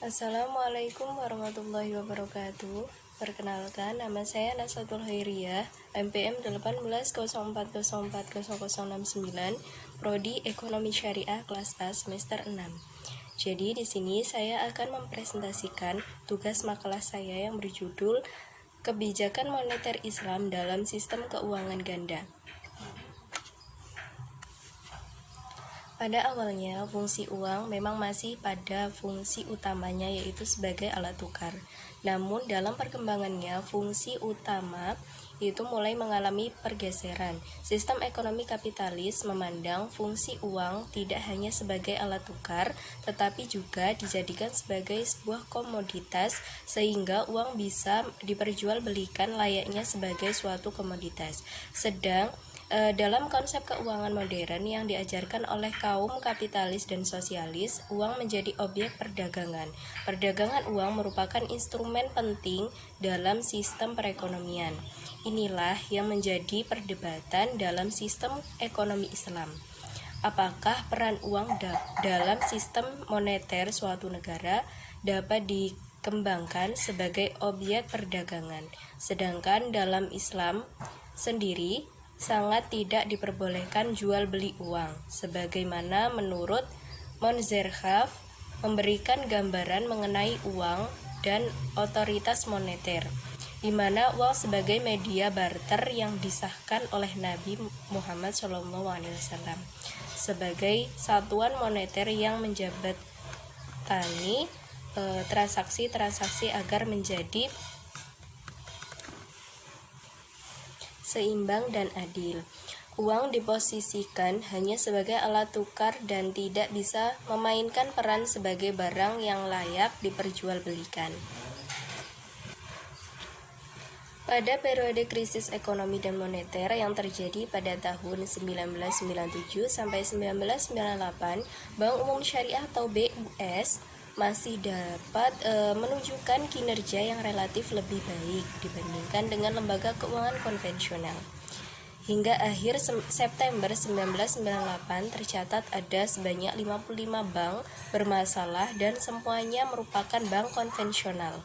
Assalamualaikum warahmatullahi wabarakatuh. Perkenalkan, nama saya Nasatul Hairiyah, MPM 1804040069, Prodi Ekonomi Syariah kelas A semester 6. Jadi di sini saya akan mempresentasikan tugas makalah saya yang berjudul Kebijakan Moneter Islam dalam Sistem Keuangan Ganda. Pada awalnya, fungsi uang memang masih pada fungsi utamanya, yaitu sebagai alat tukar. Namun, dalam perkembangannya, fungsi utama itu mulai mengalami pergeseran. Sistem ekonomi kapitalis memandang fungsi uang tidak hanya sebagai alat tukar, tetapi juga dijadikan sebagai sebuah komoditas, sehingga uang bisa diperjualbelikan layaknya sebagai suatu komoditas. Sedang dalam konsep keuangan modern yang diajarkan oleh kaum kapitalis dan sosialis, uang menjadi objek perdagangan. Perdagangan uang merupakan instrumen penting dalam sistem perekonomian. Inilah yang menjadi perdebatan dalam sistem ekonomi Islam. Apakah peran uang dalam sistem moneter suatu negara dapat dikembangkan sebagai objek perdagangan? Sedangkan dalam Islam sendiri sangat tidak diperbolehkan jual beli uang, sebagaimana menurut Monzerhaf memberikan gambaran mengenai uang dan otoritas moneter, di mana uang sebagai media barter yang disahkan oleh Nabi Muhammad SAW sebagai satuan moneter yang menjabatani transaksi-transaksi agar menjadi seimbang dan adil. Uang diposisikan hanya sebagai alat tukar dan tidak bisa memainkan peran sebagai barang yang layak diperjualbelikan. Pada periode krisis ekonomi dan moneter yang terjadi pada tahun 1997 sampai 1998, Bank Umum Syariah atau BUS masih dapat menunjukkan kinerja yang relatif lebih baik dibandingkan dengan lembaga keuangan konvensional. Hingga akhir September 1998 tercatat ada sebanyak 55 bank bermasalah dan semuanya merupakan bank konvensional.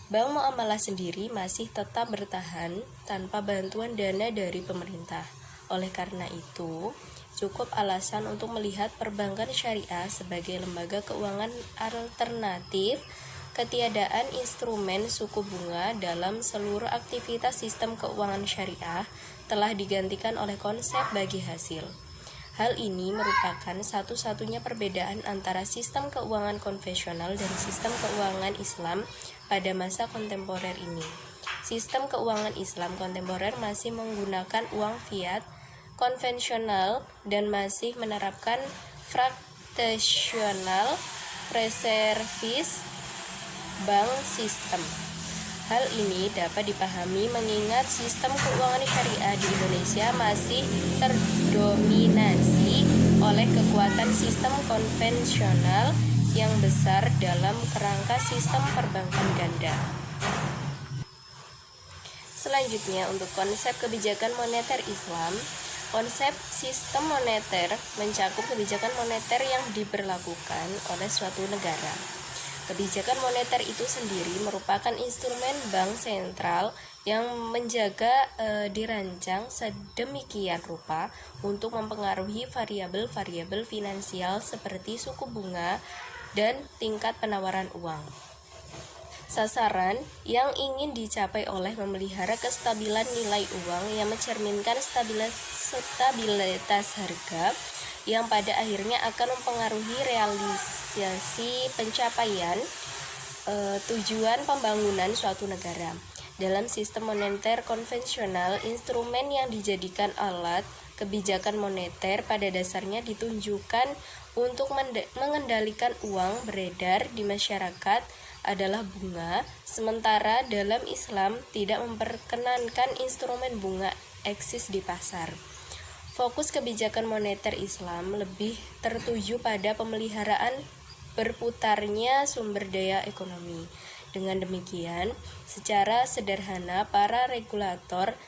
Bank Muamalah sendiri masih tetap bertahan tanpa bantuan dana dari pemerintah. Oleh karena itu, cukup alasan untuk melihat perbankan syariah sebagai lembaga keuangan alternatif. Ketiadaan instrumen suku bunga dalam seluruh aktivitas sistem keuangan syariah telah digantikan oleh konsep bagi hasil. Hal ini merupakan satu-satunya perbedaan antara sistem keuangan konvensional dan sistem keuangan Islam pada masa kontemporer ini. Sistem keuangan Islam kontemporer masih menggunakan uang fiat konvensional dan masih menerapkan fractional reservis bank system. Hal ini dapat dipahami mengingat sistem keuangan syariah di Indonesia masih terdominasi oleh kekuatan sistem konvensional yang besar dalam kerangka sistem perbankan ganda. Selanjutnya, untuk konsep kebijakan moneter Islam, konsep sistem moneter mencakup kebijakan moneter yang diberlakukan oleh suatu negara. Kebijakan moneter itu sendiri merupakan instrumen bank sentral yang dirancang sedemikian rupa untuk mempengaruhi variabel-variabel finansial seperti suku bunga dan tingkat penawaran uang. Sasaran yang ingin dicapai oleh memelihara kestabilan nilai uang yang mencerminkan stabilitas harga yang pada akhirnya akan mempengaruhi realisasi pencapaian tujuan pembangunan suatu negara. Dalam sistem moneter konvensional, instrumen yang dijadikan alat kebijakan moneter pada dasarnya ditunjukkan untuk mengendalikan uang beredar di masyarakat adalah bunga, sementara dalam Islam tidak memperkenankan instrumen bunga eksis di pasar. Fokus kebijakan moneter Islam lebih tertuju pada pemeliharaan berputarnya sumber daya ekonomi. Dengan demikian, secara sederhana para regulator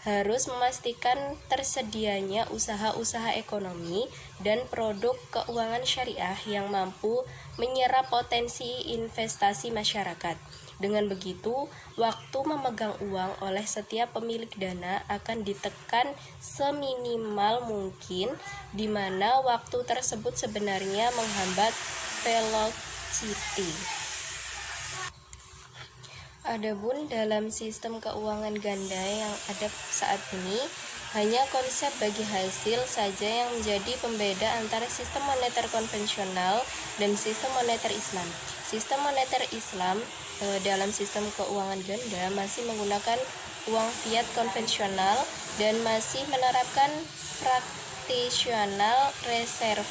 harus memastikan tersedianya usaha-usaha ekonomi dan produk keuangan syariah yang mampu menyerap potensi investasi masyarakat. Dengan begitu, waktu memegang uang oleh setiap pemilik dana akan ditekan seminimal mungkin, di mana waktu tersebut sebenarnya menghambat velocity. Adapun dalam sistem keuangan ganda yang ada saat ini, hanya konsep bagi hasil saja yang menjadi pembeda antara sistem moneter konvensional dan sistem moneter Islam. Sistem moneter Islam dalam sistem keuangan ganda masih menggunakan uang fiat konvensional dan masih menerapkan fractional reserve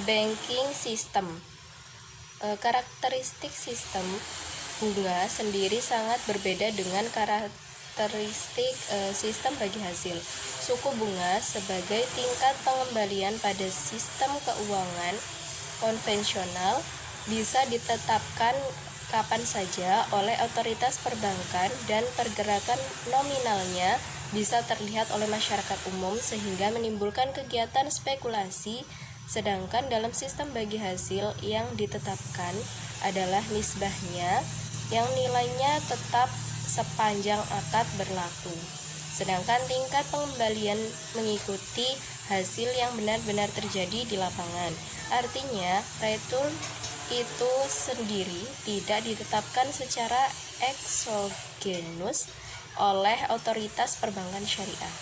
banking system. Karakteristik sistem bunga sendiri sangat berbeda dengan karakteristik sistem bagi hasil. Suku bunga sebagai tingkat pengembalian pada sistem keuangan konvensional bisa ditetapkan kapan saja oleh otoritas perbankan dan pergerakan nominalnya bisa terlihat oleh masyarakat umum sehingga menimbulkan kegiatan spekulasi. Sedangkan dalam sistem bagi hasil yang ditetapkan adalah nisbahnya yang nilainya tetap sepanjang akad berlaku. Sedangkan tingkat pengembalian mengikuti hasil yang benar-benar terjadi di lapangan. Artinya, return itu sendiri tidak ditetapkan secara eksogenus oleh otoritas perbankan syariah.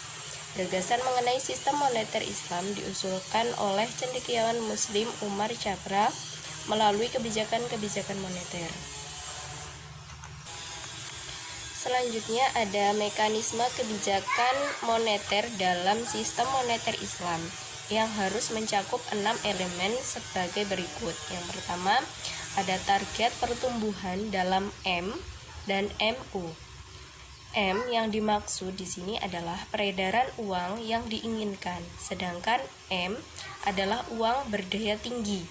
Gagasan mengenai sistem moneter Islam diusulkan oleh cendekiawan Muslim Umar Cabra melalui kebijakan-kebijakan moneter. Selanjutnya ada mekanisme kebijakan moneter dalam sistem moneter Islam yang harus mencakup 6 elemen sebagai berikut. Yang pertama, ada target pertumbuhan dalam M dan MU. M yang dimaksud di sini adalah peredaran uang yang diinginkan, sedangkan M adalah uang berdaya tinggi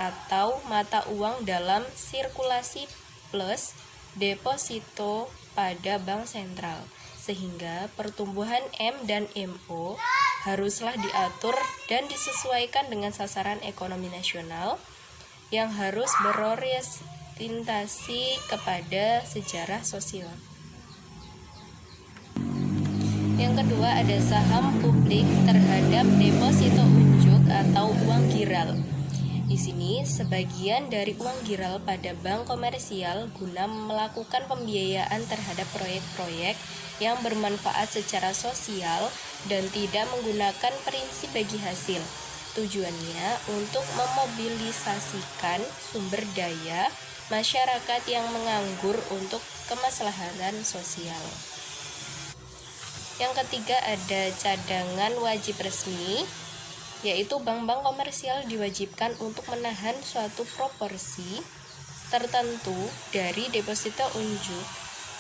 atau mata uang dalam sirkulasi plus deposito pada bank sentral, sehingga pertumbuhan M dan MO haruslah diatur dan disesuaikan dengan sasaran ekonomi nasional yang harus berorientasi kepada sejarah sosial. Yang kedua ada saham publik terhadap deposito unjuk atau uang giral. Di sini sebagian dari uang giral pada bank komersial guna melakukan pembiayaan terhadap proyek-proyek yang bermanfaat secara sosial dan tidak menggunakan prinsip bagi hasil. Tujuannya untuk memobilisasikan sumber daya masyarakat yang menganggur untuk kemaslahatan sosial. Yang ketiga ada cadangan wajib resmi, yaitu bank-bank komersial diwajibkan untuk menahan suatu proporsi tertentu dari deposito unjuk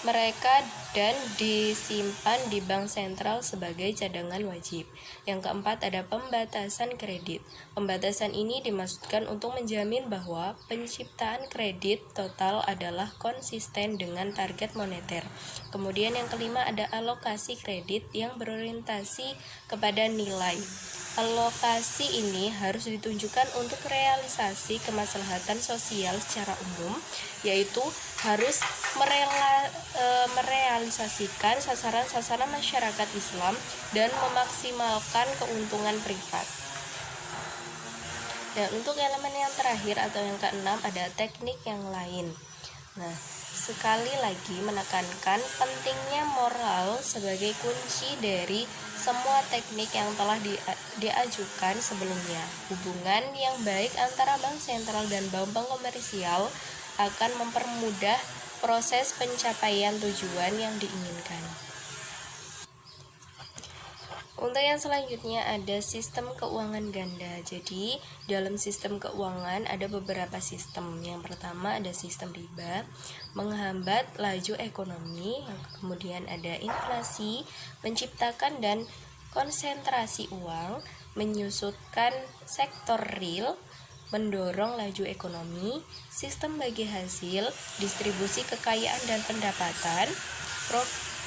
mereka dan disimpan di bank sentral sebagai cadangan wajib. Yang keempat ada pembatasan kredit. Pembatasan ini dimaksudkan untuk menjamin bahwa penciptaan kredit total adalah konsisten dengan target moneter. Kemudian yang kelima ada alokasi kredit yang berorientasi kepada nilai. Alokasi ini harus ditunjukkan untuk realisasi kemaslahatan sosial secara umum, yaitu harus merealisasikan sasaran-sasaran masyarakat Islam dan memaksimalkan keuntungan privat. Dan untuk elemen yang terakhir atau yang keenam ada teknik yang lain. Nah, sekali lagi menekankan pentingnya moral sebagai kunci dari semua teknik yang telah diajukan sebelumnya. Hubungan yang baik antara bank sentral dan bank-bank komersial akan mempermudah proses pencapaian tujuan yang diinginkan. Untuk yang selanjutnya ada sistem keuangan ganda. Jadi dalam sistem keuangan ada beberapa sistem. Yang pertama ada sistem riba, menghambat laju ekonomi. Kemudian ada inflasi, menciptakan dan konsentrasi uang, menyusutkan sektor real, mendorong laju ekonomi, sistem bagi hasil, distribusi kekayaan dan pendapatan,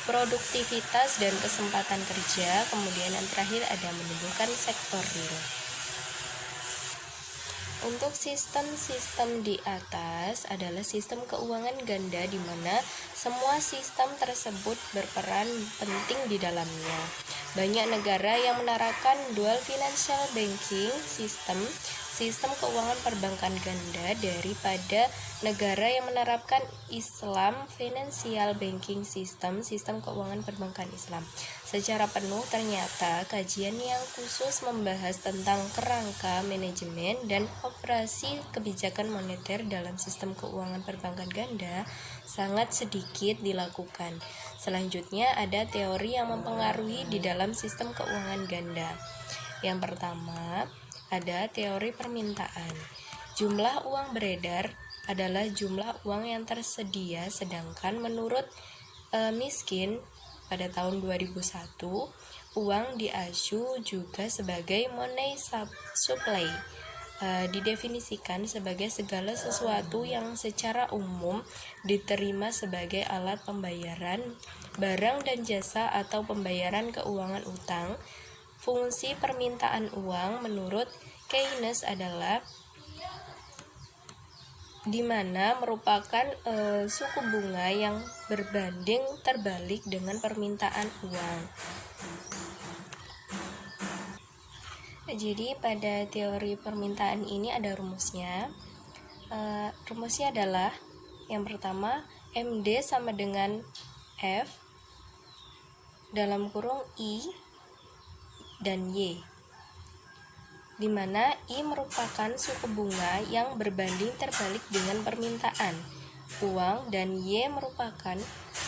produktivitas dan kesempatan kerja. Kemudian yang terakhir ada menimbulkan sektor real. Untuk sistem-sistem di atas adalah sistem keuangan ganda, di mana semua sistem tersebut berperan penting di dalamnya. Banyak negara yang menerapkan dual financial banking sistem keuangan perbankan ganda, daripada negara yang menerapkan Islam financial banking sistem keuangan perbankan Islam. Secara penuh, ternyata kajian yang khusus membahas tentang kerangka manajemen dan operasi kebijakan moneter dalam sistem keuangan perbankan ganda sangat sedikit dilakukan. Selanjutnya ada teori yang mempengaruhi di dalam sistem keuangan ganda. Yang pertama, ada teori permintaan. Jumlah uang beredar adalah jumlah uang yang tersedia, sedangkan menurut Miskin pada tahun 2001, uang diacu juga sebagai money supply. Didefinisikan sebagai segala sesuatu yang secara umum diterima sebagai alat pembayaran barang dan jasa atau pembayaran keuangan utang. Fungsi permintaan uang menurut Keynes adalah di mana merupakan suku bunga yang berbanding terbalik dengan permintaan uang. Jadi pada teori permintaan ini ada rumusnya. Rumusnya adalah yang pertama, MD sama dengan F dalam kurung I dan Y, di mana I merupakan suku bunga yang berbanding terbalik dengan permintaan uang, dan Y merupakan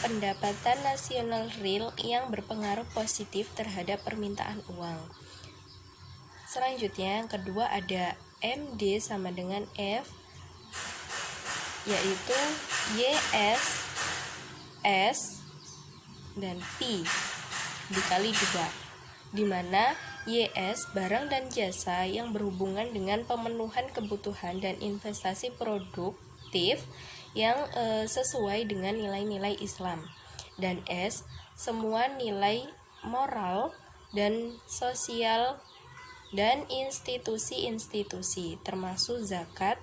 pendapatan nasional real yang berpengaruh positif terhadap permintaan uang. Selanjutnya yang kedua ada MD sama dengan F, yaitu YS, S, dan P dikali 2, di mana YS barang dan jasa yang berhubungan dengan pemenuhan kebutuhan dan investasi produktif yang sesuai dengan nilai-nilai Islam, dan S semua nilai moral dan sosial dan institusi-institusi termasuk zakat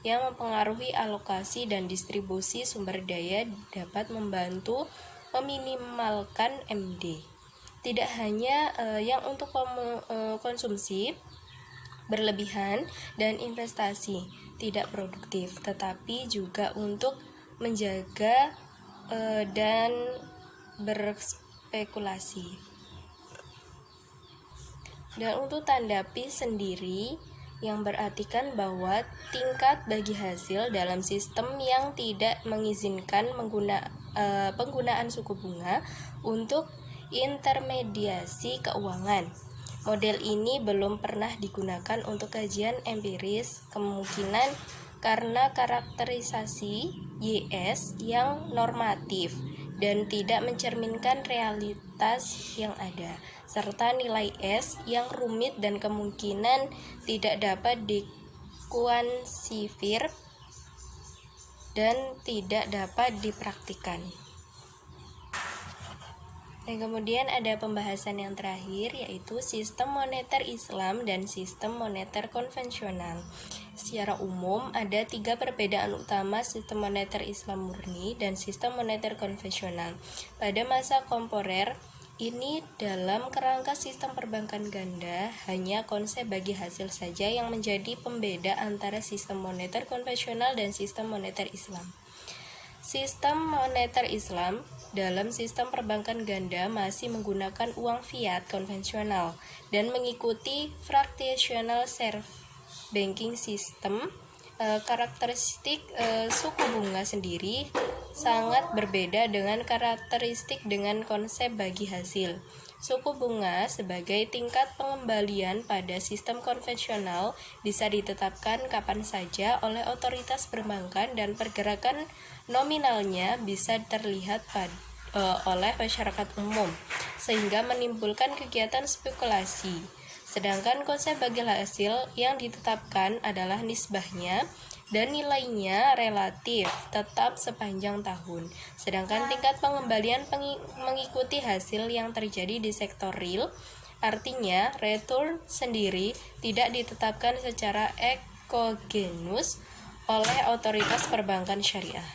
yang mempengaruhi alokasi dan distribusi sumber daya dapat membantu meminimalkan MD. Tidak hanya yang untuk konsumsi berlebihan dan investasi tidak produktif, tetapi juga untuk menjaga dan berspekulasi. Dan untuk tanda P sendiri yang berartikan bahwa tingkat bagi hasil dalam sistem yang tidak mengizinkan penggunaan suku bunga untuk intermediasi keuangan. Model ini belum pernah digunakan untuk kajian empiris, kemungkinan karena karakterisasi YS yang normatif dan tidak mencerminkan realitas yang ada, serta nilai S yang rumit dan kemungkinan tidak dapat dikuantifir dan tidak dapat dipraktikkan. Dan kemudian ada pembahasan yang terakhir, yaitu sistem moneter Islam dan sistem moneter konvensional. Secara umum ada 3 perbedaan utama sistem moneter Islam murni dan sistem moneter konvensional. Pada masa kontemporer ini, dalam kerangka sistem perbankan ganda, hanya konsep bagi hasil saja yang menjadi pembeda antara sistem moneter konvensional dan sistem moneter Islam. Sistem moneter Islam dalam sistem perbankan ganda masih menggunakan uang fiat konvensional dan mengikuti fractional reserve banking system. Karakteristik suku bunga sendiri sangat berbeda dengan karakteristik dengan konsep bagi hasil. Suku bunga sebagai tingkat pengembalian pada sistem konvensional bisa ditetapkan kapan saja oleh otoritas perbankan dan pergerakan nominalnya bisa terlihat oleh masyarakat umum sehingga menimbulkan kegiatan spekulasi. Sedangkan konsep bagi hasil yang ditetapkan adalah nisbahnya dan nilainya relatif tetap sepanjang tahun. Sedangkan tingkat pengembalian mengikuti hasil yang terjadi di sektor real. Artinya, return sendiri tidak ditetapkan secara ekogenus oleh otoritas perbankan syariah.